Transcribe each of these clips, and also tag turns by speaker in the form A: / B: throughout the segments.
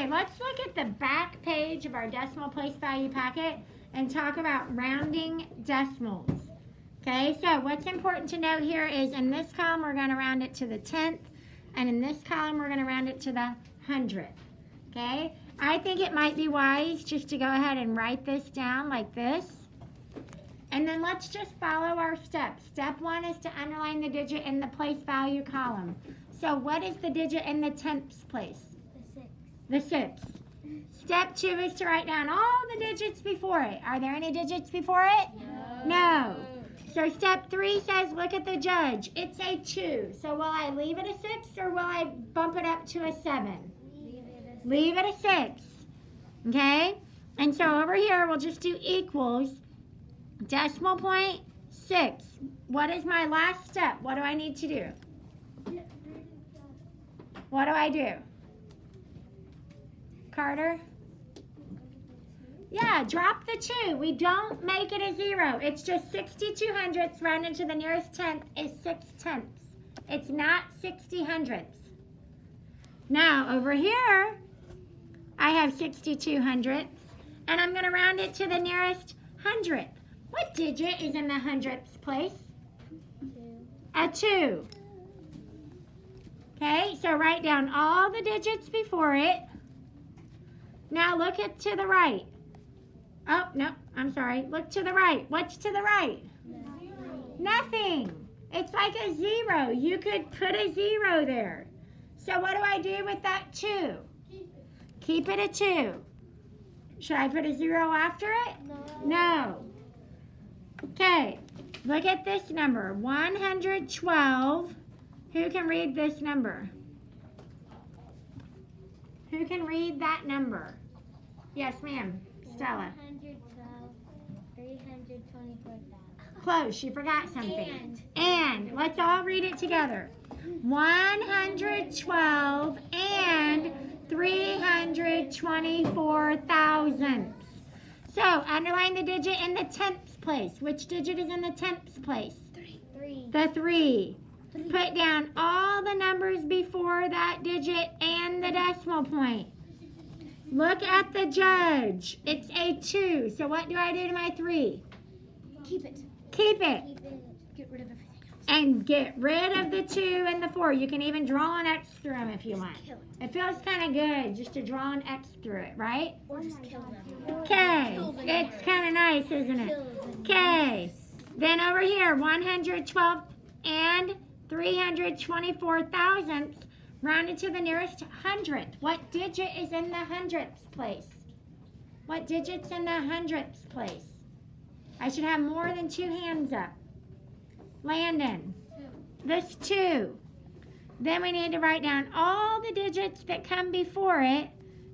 A: Okay, let's look at the back page of our decimal place value packet and talk about rounding decimals. Okay, so what's important to note here is in this column we're going to round it to the 10th, and in this column we're going to round it to the 100th. Okay, I think it might be wise just to go ahead and write this down like this. And then let's just follow our steps. Step 1 is to underline the digit in the place value column. So what is the digit in the 10th place? The 6. Step 2 is to write down all the digits before it. Are there any digits before it? No. So step 3 says look at the judge. It's a 2. So will I leave it a 6 or will I bump it up to a 7? Leave it a 6. Okay? And so over here we'll just do equals decimal point 6. What is my last step? What do I need to do? What do I do? Carter? Yeah, drop the 2. We don't make it a 0. It's just 62 hundredths rounded to the nearest tenth is 6 tenths. It's not 60 hundredths. Now, over here, I have 62 hundredths, and I'm going to round it to the nearest hundredth. What digit is in the hundredths place?
B: 2.
A: A 2. Okay, so write down all the digits before it. Now look to the right. Oh, no, I'm sorry. Look to the right. What's to the right? Nothing. It's like a 0. You could put a 0 there. So what do I do with that 2? Keep it a 2. Should I put a 0 after it? No. Okay, look at this number. 112. Who can read this number? Who can read that number? Yes, ma'am. Stella.
B: 112, 324,000.
A: Close. You forgot something. And let's all read it together. 112 and 324 thousandths. So underline the digit in the 10th place. Which digit is in the 10th place?
B: 3.
A: The 3. Put down all the numbers before that digit and the decimal point. Look at the judge. It's a 2. So what do I do to my 3?
B: Keep it.
A: Keep it.
B: Get rid of everything else.
A: And get rid of the 2 and the 4. You can even draw an X through them if you want.
B: Kill it.
A: It feels kind of good just to draw an X through it, right?
B: Or just kill them.
A: Okay. It's kind of nice, isn't it? Okay. Then over here, 112 and 324 thousandths rounded to the nearest hundredth. What digit is in the hundredths place? What digit's in the hundredths place? I should have more than 2 hands up. Landon. This 2. Then we need to write down all the digits that come before it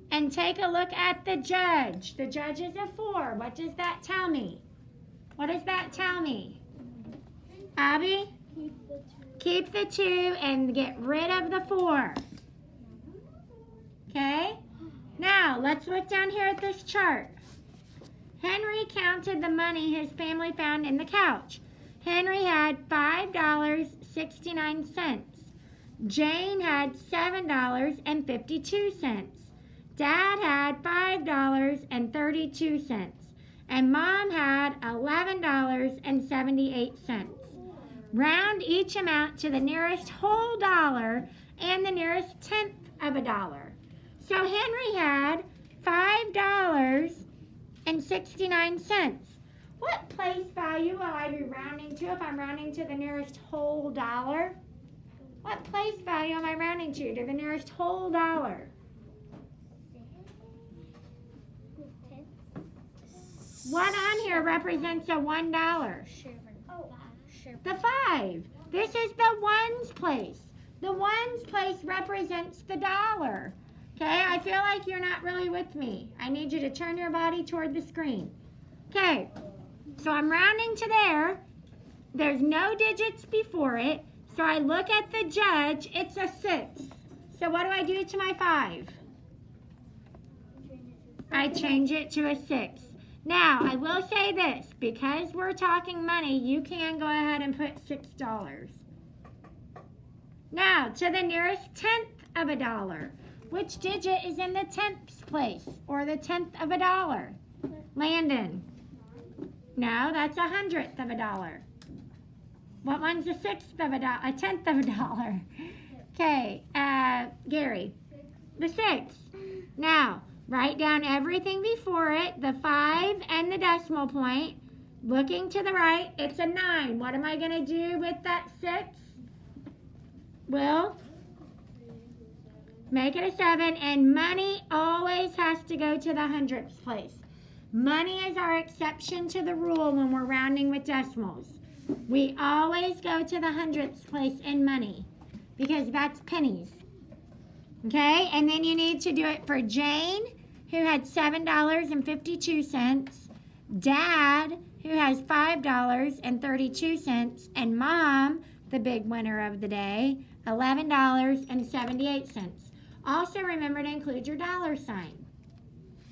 A: and take a look at the judge. The judge is a 4. What does that tell me? What does that tell me? Abby? Keep the 2 and get rid of the 4. Okay? Now, let's look down here at this chart. Henry counted the money his family found in the couch. Henry had $5.69. Jane had $7.52. Dad had $5.32. And Mom had $11.78. Round each amount to the nearest whole dollar and the nearest tenth of a dollar. So Henry had $5.69. What place value will I be rounding to if I'm rounding to the nearest whole dollar? What place value am I rounding to the nearest whole dollar? What on here represents a $1? The 5. This is the ones place. The ones place represents the dollar. Okay, I feel like you're not really with me. I need you to turn your body toward the screen. Okay, so I'm rounding to there. There's no digits before it. So I look at the judge. It's a 6. So what do I do to my 5? I change it to a 6. Now, I will say this. Because we're talking money, you can go ahead and put $6. Now, to the nearest tenth of a dollar. Which digit is in the tenths place, or the tenth of a dollar? Landon. No, that's a hundredth of a dollar. What one's a sixth of a dollar? A tenth of a dollar. Okay, Gary. The sixth. Now, write down everything before it, the 5 and the decimal point. Looking to the right, it's a 9. What am I going to do with that 6? Will? Make it a 7, and money always has to go to the hundredths place. Money is our exception to the rule when we're rounding with decimals. We always go to the hundredths place in money because that's pennies. Okay, and then you need to do it for Jane, who had $7.52, Dad, who has $5.32, and Mom, the big winner of the day, $11.78. Also remember to include your dollar sign.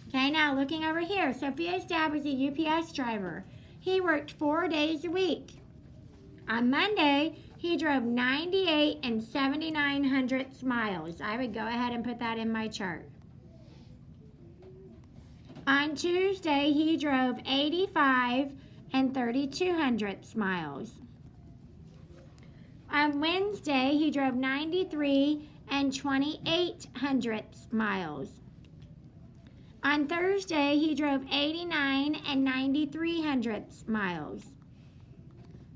A: Okay, now looking over here, Sophia's dad was a UPS driver. He worked 4 days a week. On Monday, he drove 98 79/100 miles. I would go ahead and put that in my chart. On Tuesday, he drove 85 32/100 miles. On Wednesday, he drove 93 28/100 miles. On Thursday, he drove 89 93/100 miles.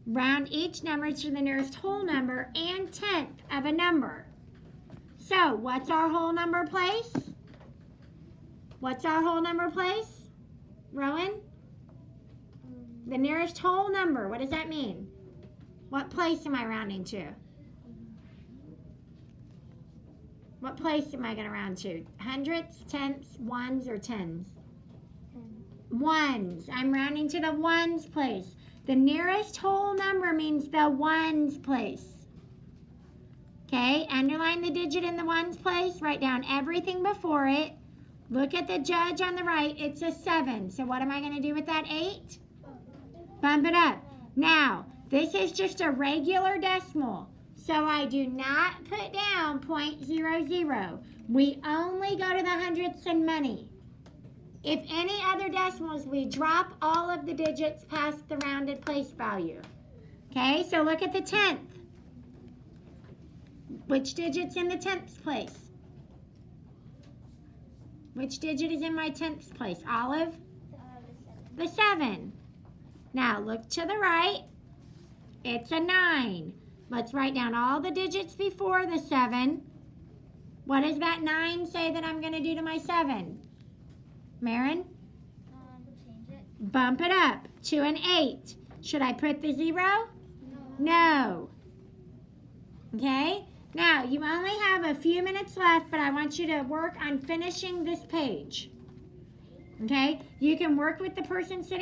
A: Round each number to the nearest whole number and tenth of a number. So, what's our whole number place? What's our whole number place? Rowan? The nearest whole number. What does that mean? What place am I rounding to? What place am I going to round to? Hundredths, tenths, ones, or tens? Ones. I'm rounding to the ones place. The nearest whole number means the ones place. Okay, underline the digit in the ones place. Write down everything before it. Look at the judge on the right. It's a 7. So what am I going to do with that 8? Bump it up. Now, this is just a regular decimal. So I do not put down 0.00. We only go to the hundredths in money. If any other decimals, we drop all of the digits past the rounded place value. Okay, so look at the tenth. Which digit's in the tenths place? Which digit is in my tenths place? Olive? The 7. Now look to the right. It's a 9. Let's write down all the digits before the 7. What does that 9 say that I'm going to do to my 7? Marin?
B: Change it.
A: Bump it up to an 8. Should I put the 0? No. Okay? Now, you only have a few minutes left, but I want you to work on finishing this page. Okay? You can work with the person sitting